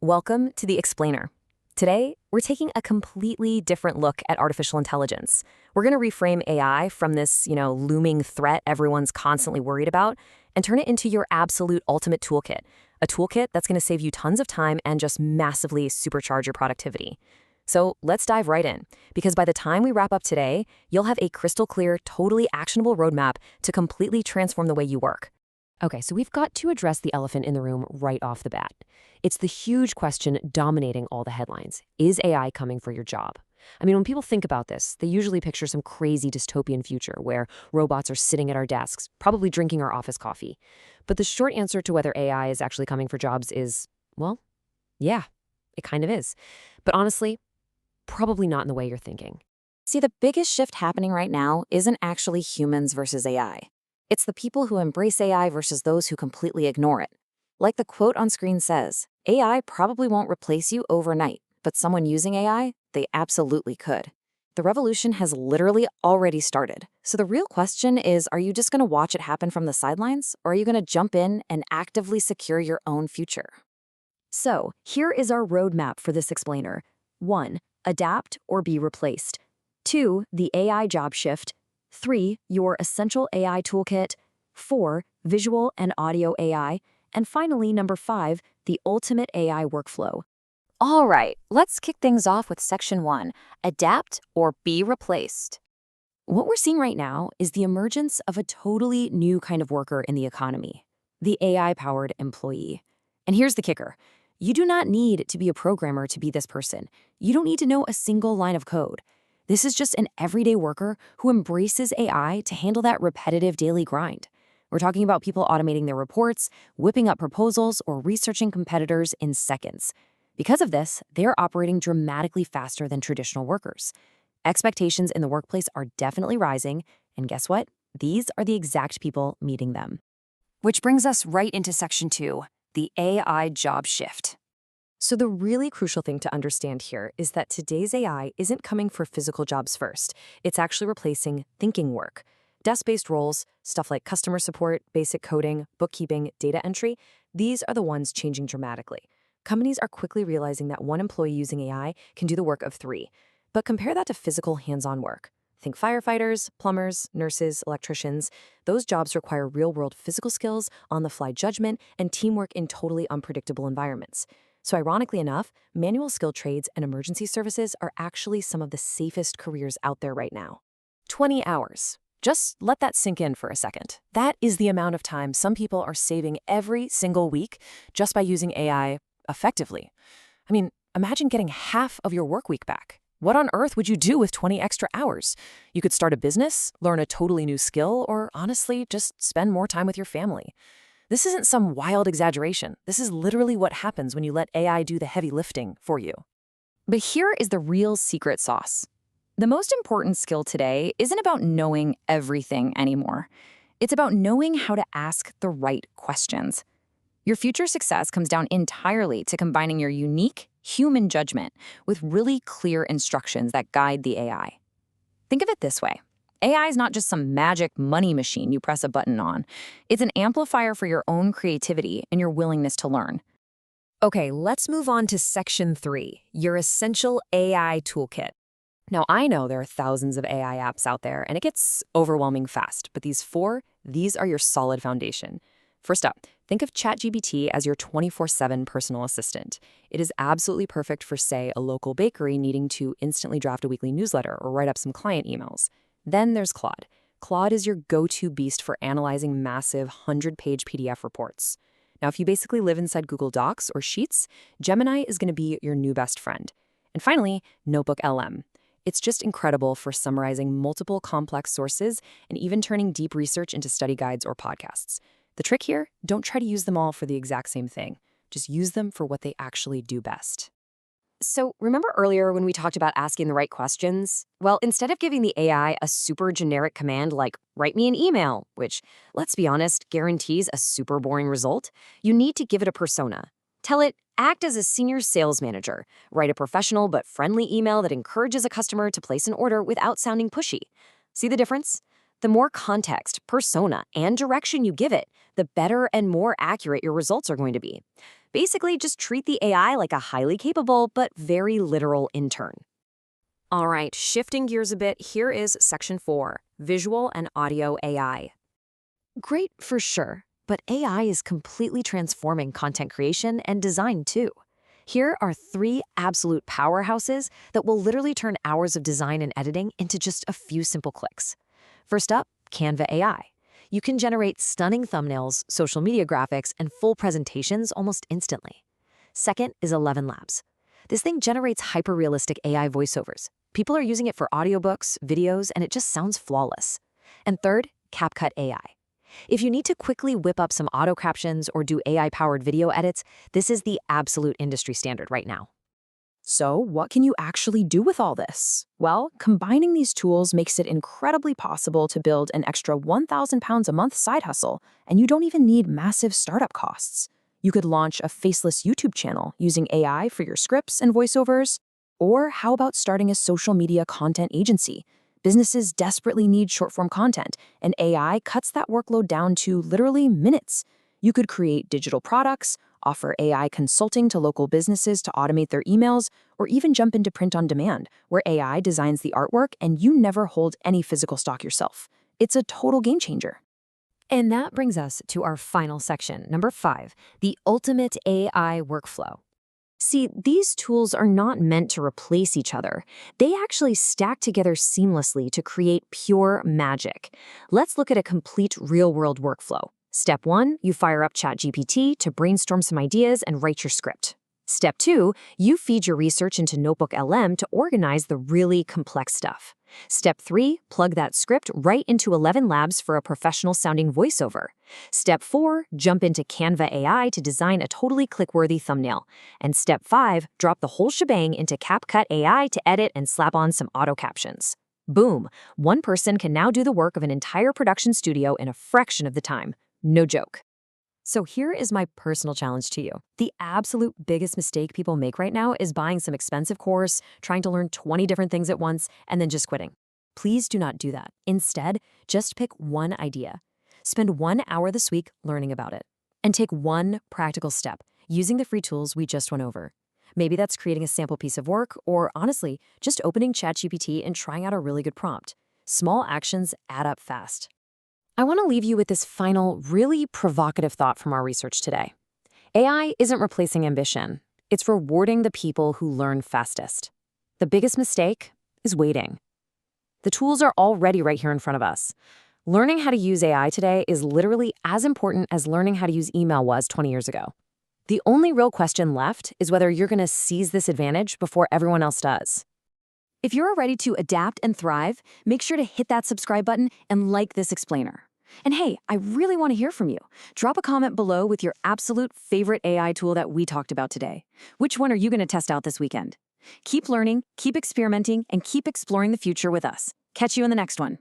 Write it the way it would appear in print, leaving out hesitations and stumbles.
Welcome to the Explainer. Today, we're taking a completely different look at artificial intelligence. We're going to reframe AI from this, looming threat everyone's constantly worried about and turn it into your absolute ultimate toolkit. A toolkit that's going to save you tons of time and just massively supercharge your productivity. So let's dive right in, because by the time we wrap up today, you'll have a crystal clear, totally actionable roadmap to completely transform the way you work. Okay, so we've got to address the elephant in the room right off the bat. It's the huge question dominating all the headlines. Is AI coming for your job? I mean, when people think about this, they usually picture some crazy dystopian future where robots are sitting at our desks, probably drinking our office coffee. But the short answer to whether AI is actually coming for jobs is, well, yeah, it kind of is. But honestly, probably not in the way you're thinking. See, the biggest shift happening right now isn't actually humans versus AI. It's the people who embrace AI versus those who completely ignore it. Like the quote on screen says, AI probably won't replace you overnight, but someone using AI, they absolutely could. The revolution has literally already started. So the real question is, are you just going to watch it happen from the sidelines, or are you going to jump in and actively secure your own future? So here is our roadmap for this explainer. 1. Adapt or be replaced. 2. The AI job shift. 3. Your essential AI toolkit. 4. Visual and audio AI. And finally, number 5, the ultimate AI workflow. All right, let's kick things off with section 1, adapt or be replaced. What we're seeing right now is the emergence of a totally new kind of worker in the economy, the AI-powered employee. And here's the kicker. You do not need to be a programmer to be this person. You don't need to know a single line of code. This is just an everyday worker who embraces AI to handle that repetitive daily grind. We're talking about people automating their reports, whipping up proposals, or researching competitors in seconds. Because of this, they're operating dramatically faster than traditional workers. Expectations in the workplace are definitely rising, and guess what? These are the exact people meeting them. Which brings us right into section 2, the AI job shift. So the really crucial thing to understand here is that today's AI isn't coming for physical jobs first. It's actually replacing thinking work. Desk-based roles, stuff like customer support, basic coding, bookkeeping, data entry, these are the ones changing dramatically. Companies are quickly realizing that one employee using AI can do the work of 3. But compare that to physical hands-on work. Think firefighters, plumbers, nurses, electricians. Those jobs require real-world physical skills, on-the-fly judgment, and teamwork in totally unpredictable environments. So ironically enough, manual skill trades and emergency services are actually some of the safest careers out there right now. 20 hours. Just let that sink in for a second. That is the amount of time some people are saving every single week just by using AI effectively. I mean, imagine getting half of your work week back. What on earth would you do with 20 extra hours? You could start a business, learn a totally new skill, or honestly, just spend more time with your family. This isn't some wild exaggeration. This is literally what happens when you let AI do the heavy lifting for you. But here is the real secret sauce. The most important skill today isn't about knowing everything anymore. It's about knowing how to ask the right questions. Your future success comes down entirely to combining your unique human judgment with really clear instructions that guide the AI. Think of it this way. AI is not just some magic money machine you press a button on. It's an amplifier for your own creativity and your willingness to learn. Okay, let's move on to section 3, your essential AI toolkit. Now, I know there are thousands of AI apps out there, and it gets overwhelming fast, but these are your solid foundation. First up, think of ChatGPT as your 24/7 personal assistant. It is absolutely perfect for, say, a local bakery needing to instantly draft a weekly newsletter or write up some client emails. Then there's Claude. Claude is your go-to beast for analyzing massive 100-page PDF reports. Now, if you basically live inside Google Docs or Sheets, Gemini is going to be your new best friend. And finally, NotebookLM. It's just incredible for summarizing multiple complex sources and even turning deep research into study guides or podcasts. The trick here, don't try to use them all for the exact same thing. Just use them for what they actually do best. So remember earlier when we talked about asking the right questions? Well, instead of giving the AI a super generic command like, write me an email, which, let's be honest, guarantees a super boring result, you need to give it a persona. Tell it, act as a senior sales manager. Write a professional but friendly email that encourages a customer to place an order without sounding pushy. See the difference? The more context, persona, and direction you give it, the better and more accurate your results are going to be. Basically, just treat the AI like a highly capable but very literal intern. All right, shifting gears a bit, here is Section 4, Visual and Audio AI. Great for sure, but AI is completely transforming content creation and design too. Here are 3 absolute powerhouses that will literally turn hours of design and editing into just a few simple clicks. First up, Canva AI. You can generate stunning thumbnails, social media graphics, and full presentations almost instantly. Second is ElevenLabs. This thing generates hyper-realistic AI voiceovers. People are using it for audiobooks, videos, and it just sounds flawless. And third, CapCut AI. If you need to quickly whip up some auto captions or do AI-powered video edits, this is the absolute industry standard right now. So, what can you actually do with all this? Well, combining these tools makes it incredibly possible to build an extra 1,000 pounds a month side hustle, and you don't even need massive startup costs. You could launch a faceless YouTube channel using AI for your scripts and voiceovers. Or how about starting a social media content agency? Businesses desperately need short-form content, and AI cuts that workload down to literally minutes. You could create digital products, offer AI consulting to local businesses to automate their emails, or even jump into print on demand, where AI designs the artwork and you never hold any physical stock yourself. It's a total game changer. And that brings us to our final section, number 5, the ultimate AI workflow. See, these tools are not meant to replace each other. They actually stack together seamlessly to create pure magic. Let's look at a complete real-world workflow. Step 1, you fire up ChatGPT to brainstorm some ideas and write your script. Step 2, you feed your research into NotebookLM to organize the really complex stuff. Step 3, plug that script right into ElevenLabs for a professional-sounding voiceover. Step 4, jump into Canva AI to design a totally click-worthy thumbnail. And Step 5, drop the whole shebang into CapCut AI to edit and slap on some auto captions. Boom! One person can now do the work of an entire production studio in a fraction of the time. No joke. So here is my personal challenge to you. The absolute biggest mistake people make right now is buying some expensive course, trying to learn 20 different things at once, and then just quitting. Please do not do that. Instead, just pick one idea. Spend 1 hour this week learning about it. And take one practical step, using the free tools we just went over. Maybe that's creating a sample piece of work, or honestly, just opening ChatGPT and trying out a really good prompt. Small actions add up fast. I want to leave you with this final, really provocative thought from our research today. AI isn't replacing ambition. It's rewarding the people who learn fastest. The biggest mistake is waiting. The tools are already right here in front of us. Learning how to use AI today is literally as important as learning how to use email was 20 years ago. The only real question left is whether you're going to seize this advantage before everyone else does. If you're ready to adapt and thrive, make sure to hit that subscribe button and like this explainer. And hey, I really want to hear from you. Drop a comment below with your absolute favorite AI tool that we talked about today. Which one are you going to test out this weekend? Keep learning, keep experimenting, and keep exploring the future with us. Catch you in the next one.